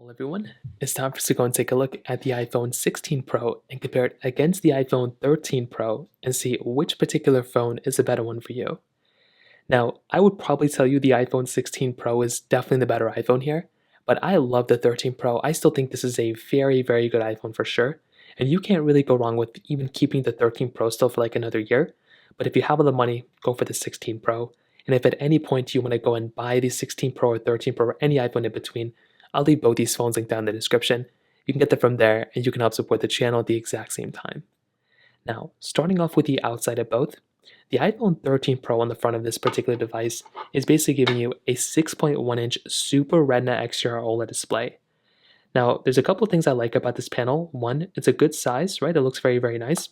Well, everyone, it's time for us to go and take a look at the iPhone 16 Pro and compare it against the iPhone 13 Pro and see which particular phone is a better one for you. Now, I would probably tell you the iPhone 16 Pro is definitely the better iPhone here, but I love the 13 Pro. I still think this is a very, very good iPhone for sure. And you can't really go wrong with even keeping the 13 Pro still for like another year. But if you have all the money, go for the 16 Pro. And if at any point you want to go and buy the 16 Pro or 13 Pro or any iPhone in between, I'll leave both these phones linked down in the description. You can get them from there and you can help support the channel at the exact same time. Now, starting off with the outside of both, the iPhone 13 Pro on the front of this particular device is basically giving you a 6.1-inch Super Retina XDR OLED display. Now, there's a couple of things I like about this panel. One, it's a good size, right? It looks very, very nice.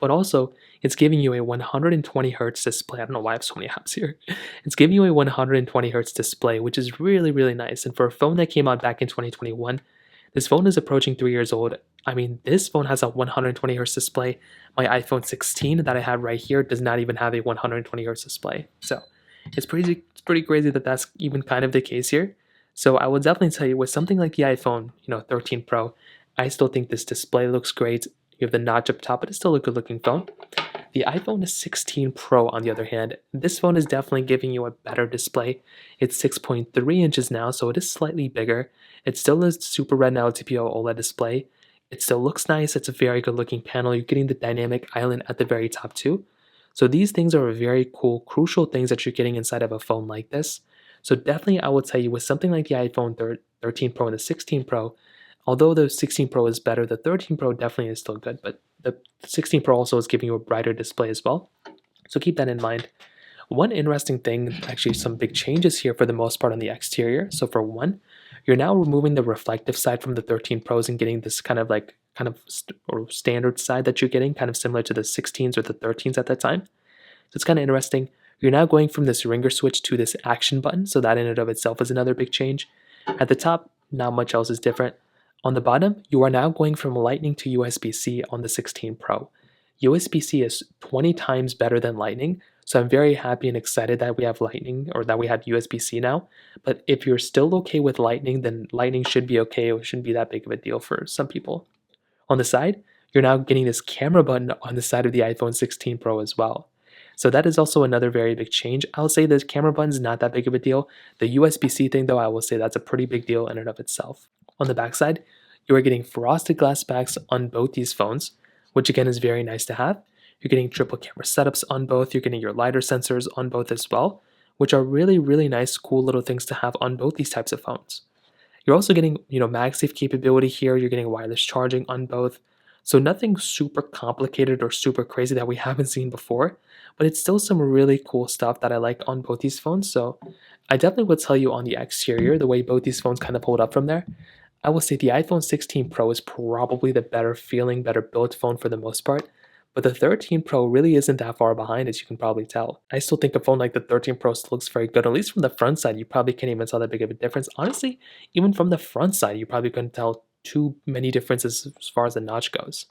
But also, it's giving you a 120 hertz display. I don't know why I have so many apps here. It's giving you a 120 hertz display, which is really, really nice. And for a phone that came out back in 2021, this phone is approaching 3 years old. I mean, this phone has a 120 hertz display. My iPhone 16 that I have right here does not even have a 120 hertz display. So it's pretty crazy that that's even kind of the case here. So I will definitely tell you with something like the iPhone, 13 Pro, I still think this display looks great. You have the notch up top, but it's still a good looking phone. The iPhone 16 Pro, on the other hand, this phone is definitely giving you a better display. It's 6.3 inches now, so it is slightly bigger. It's still a Super Retina LTPO OLED display. It still looks nice. It's a very good looking panel. You're getting the dynamic island at the very top too. So these things are very cool, crucial things that you're getting inside of a phone like this. So definitely I will tell you with something like the iPhone 13 Pro and the 16 Pro, although the 16 Pro is better, the 13 Pro definitely is still good, but the 16 Pro also is giving you a brighter display as well. So keep that in mind. One interesting thing, actually some big changes here for the most part on the exterior. So for one, you're now removing the reflective side from the 13 Pros and getting this or standard side that you're getting, kind of similar to the 16s or the 13s at that time. So it's kind of interesting. You're now going from this ringer switch to this action button, so that in and of itself is another big change. At the top, not much else is different. On the bottom, you are now going from Lightning to USB-C on the 16 Pro. USB-C is 20 times better than Lightning, so I'm very happy and excited that we have Lightning, or that we have USB-C now. But if you're still okay with Lightning, then Lightning should be okay. It shouldn't be that big of a deal for some people. On the side, you're now getting this camera button on the side of the iPhone 16 Pro as well. So that is also another very big change. I'll say the camera button's not that big of a deal. The USB-C thing, though, I will say that's a pretty big deal in and of itself. On the backside, you are getting frosted glass backs on both these phones, which again is very nice to have. You're getting triple camera setups on both. You're getting your LiDAR sensors on both as well, which are really, really nice, cool little things to have on both these types of phones. You're also getting, MagSafe capability here. You're getting wireless charging on both. So nothing super complicated or super crazy that we haven't seen before, but it's still some really cool stuff that I like on both these phones. So I definitely would tell you on the exterior, the way both these phones kind of hold up from there, I will say the iPhone 16 Pro is probably the better feeling, better built phone for the most part, but the 13 Pro really isn't that far behind, as you can probably tell. I still think a phone like the 13 Pro still looks very good, at least from the front side. You probably can't even tell that big of a difference. Honestly, even from the front side, you probably couldn't tell too many differences as far as the notch goes.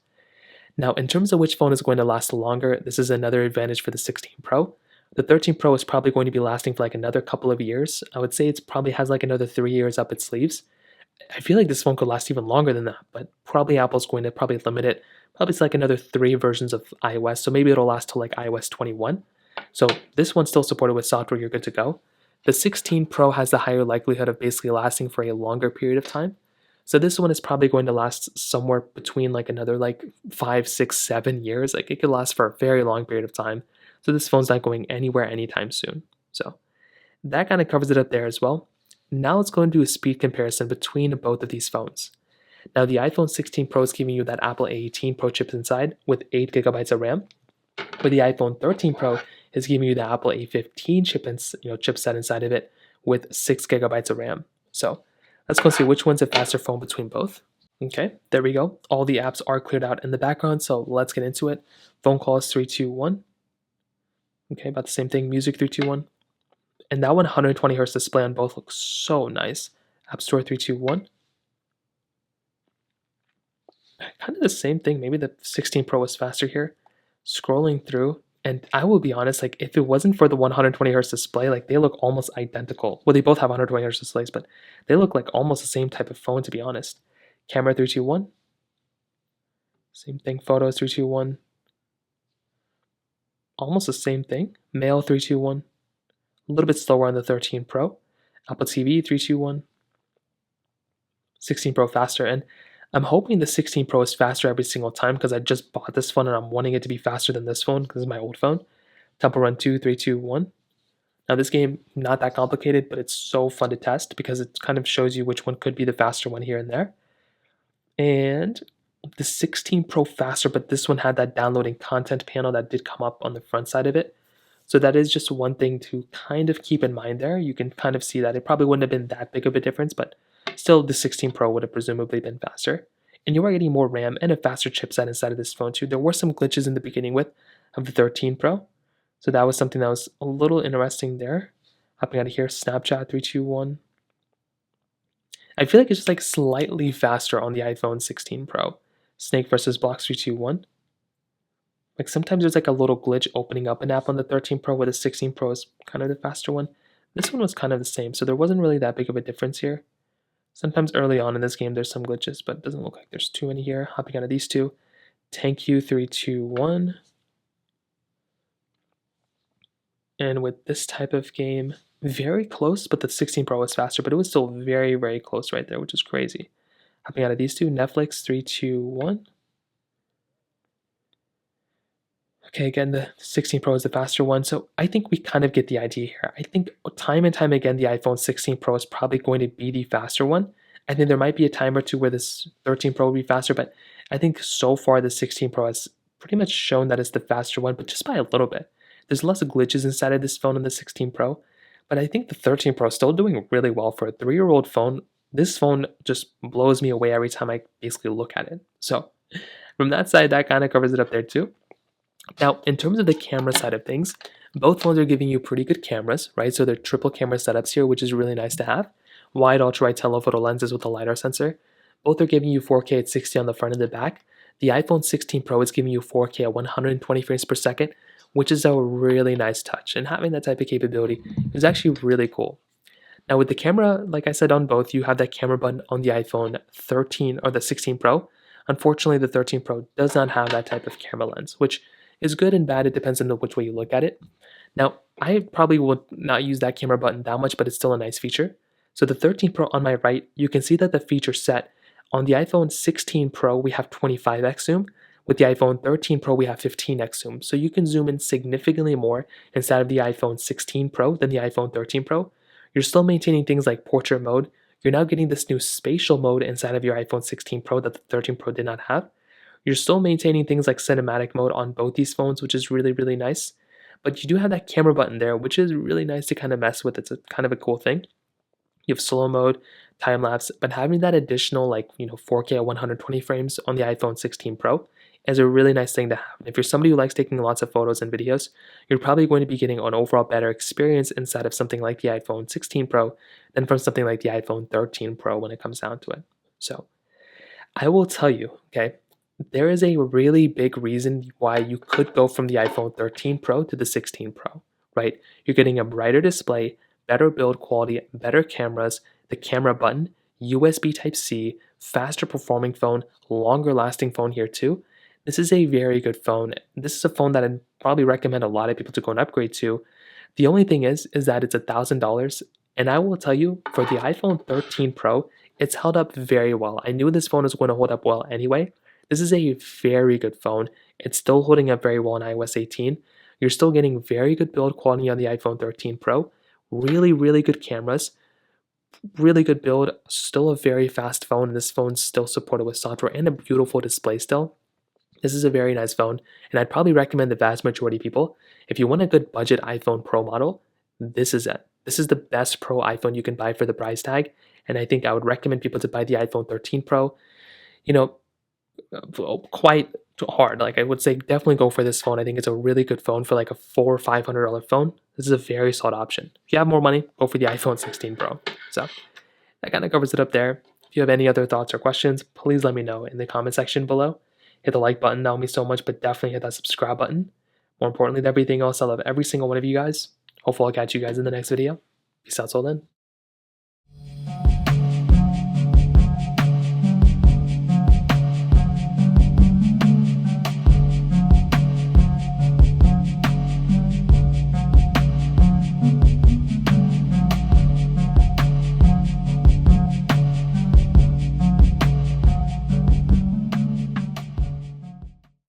Now, in terms of which phone is going to last longer, this is another advantage for the 16 Pro. The 13 Pro is probably going to be lasting for like another couple of years. I would say it's probably has like another 3 years up its sleeves. I feel like this phone could last even longer than that, but probably Apple's going to probably limit it. Probably it's like another 3 versions of iOS, so maybe it'll last till like iOS 21. So this one's still supported with software, you're good to go. The 16 Pro has the higher likelihood of basically lasting for a longer period of time. So this one is probably going to last somewhere between like another like 5, 6, 7 years. Like it could last for a very long period of time. So this phone's not going anywhere anytime soon. So that kind of covers it up there as well. Now let's go and do a speed comparison between both of these phones. Now the iPhone 16 Pro is giving you that Apple A18 Pro chips inside with 8 gigabytes of RAM, but the iPhone 13 Pro is giving you the Apple A15 chipset inside of it with 6 gigabytes of RAM. So let's go see which one's a faster phone between both. Okay, there we go. All the apps are cleared out in the background, so let's get into it. Phone calls 3, 2, 1. Okay, about the same thing. Music 3, 2, 1. And that 120 hertz display on both looks so nice. App Store 3, 2, 1. Kind of the same thing. Maybe the 16 Pro is faster here. Scrolling through, And I will be honest, like if it wasn't for the 120 hertz display, like they look almost identical. Well, they both have 120 hertz displays, but they look like almost the same type of phone, to be honest. Camera 321, same thing. Photos 321, almost the same thing. Mail 321, a little bit slower on the 13 Pro. Apple TV 321, 16 Pro faster. And I'm hoping the 16 Pro is faster every single time because I just bought this phone and I'm wanting it to be faster than this phone because it's my old phone. Temple Run 2, 3, 2, 1. Now this game, not that complicated, but it's so fun to test because it kind of shows you which one could be the faster one here and there. And the 16 Pro faster, but this one had that downloading content panel that did come up on the front side of it. So that is just one thing to kind of keep in mind there. You can kind of see that it probably wouldn't have been that big of a difference, but still the 16 Pro would have presumably been faster. And you are getting more RAM and a faster chipset inside of this phone too. There were some glitches in the beginning of the 13 Pro. So that was something that was a little interesting there. Hopping out of here, Snapchat 321. I feel like it's just like slightly faster on the iPhone 16 Pro. Snake versus Blocks 321. Like sometimes there's like a little glitch opening up an app on the 13 Pro where the 16 Pro is kind of the faster one. This one was kind of the same, so there wasn't really that big of a difference here. Sometimes early on in this game there's some glitches, but it doesn't look like there's too many here. Hopping out of these two. Thank you 321. And with this type of game, very close, but the 16 Pro was faster, but it was still very, very close right there, which is crazy. Hopping out of these two, Netflix 321. Okay, again, the 16 Pro is the faster one, so I think we kind of get the idea here. I think time and time again, the iPhone 16 Pro is probably going to be the faster one. I think there might be a time or two where this 13 Pro will be faster, but I think so far the 16 Pro has pretty much shown that it's the faster one, but just by a little bit. There's less glitches inside of this phone in the 16 Pro, but I think the 13 Pro is still doing really well for a 3-year-old phone. This phone just blows me away every time I basically look at it. So from that side, that kind of covers it up there too. Now, in terms of the camera side of things, both phones are giving you pretty good cameras, right? So they're triple camera setups here, which is really nice to have. Wide ultra-wide telephoto lenses with a LiDAR sensor. Both are giving you 4K at 60 on the front and the back. The iPhone 16 Pro is giving you 4K at 120 frames per second, which is a really nice touch. And having that type of capability is actually really cool. Now with the camera, like I said on both, you have that camera button on the iPhone 13 or the 16 Pro. Unfortunately, the 13 Pro does not have that type of camera lens, which is good and bad. It depends on which way you look at it. Now, I probably would not use that camera button that much, but it's still a nice feature. So the 13 Pro on my right, you can see that the feature set on the iPhone 16 Pro, we have 25x zoom. With the iPhone 13 Pro, we have 15x zoom. So you can zoom in significantly more inside of the iPhone 16 Pro than the iPhone 13 Pro. You're still maintaining things like portrait mode. You're now getting this new spatial mode inside of your iPhone 16 Pro that the 13 Pro did not have. You're still maintaining things like cinematic mode on both these phones, which is really, really nice. But you do have that camera button there, which is really nice to kind of mess with. It's a kind of a cool thing. You have slow mode, time lapse, but having that additional 4K at 120 frames on the iPhone 16 Pro is a really nice thing to have. If you're somebody who likes taking lots of photos and videos, you're probably going to be getting an overall better experience inside of something like the iPhone 16 Pro than from something like the iPhone 13 Pro when it comes down to it. So I will tell you, okay, there is a really big reason why you could go from the iPhone 13 Pro to the 16 Pro, right? You're getting a brighter display, better build quality, better cameras, the camera button, USB Type-C, faster performing phone, longer lasting phone here too. This is a very good phone. This is a phone that I'd probably recommend a lot of people to go and upgrade to. The only thing is that it's $1,000, and I will tell you, for the iPhone 13 Pro, it's held up very well. I knew this phone was going to hold up well anyway. This is a very good phone. It's still holding up very well on iOS 18. You're still getting very good build quality on the iPhone 13 Pro. Really, really good cameras. Really good build. Still a very fast phone. And this phone's still supported with software and a beautiful display still. This is a very nice phone. And I'd probably recommend the vast majority of people, if you want a good budget iPhone Pro model, this is it. This is the best Pro iPhone you can buy for the price tag. And I think I would recommend people to buy the iPhone 13 Pro. Quite hard. Like I would say, definitely go for this phone. I think it's a really good phone for like a $400 or $500 phone. This is a very solid option. If you have more money, go for the iPhone 16 Pro. So that kind of covers it up there. If you have any other thoughts or questions, please let me know in the comment section below. Hit the like button, that would mean so much, but definitely hit that subscribe button. More importantly than everything else, I love every single one of you guys. Hopefully I'll catch you guys in the next video. Peace out till then.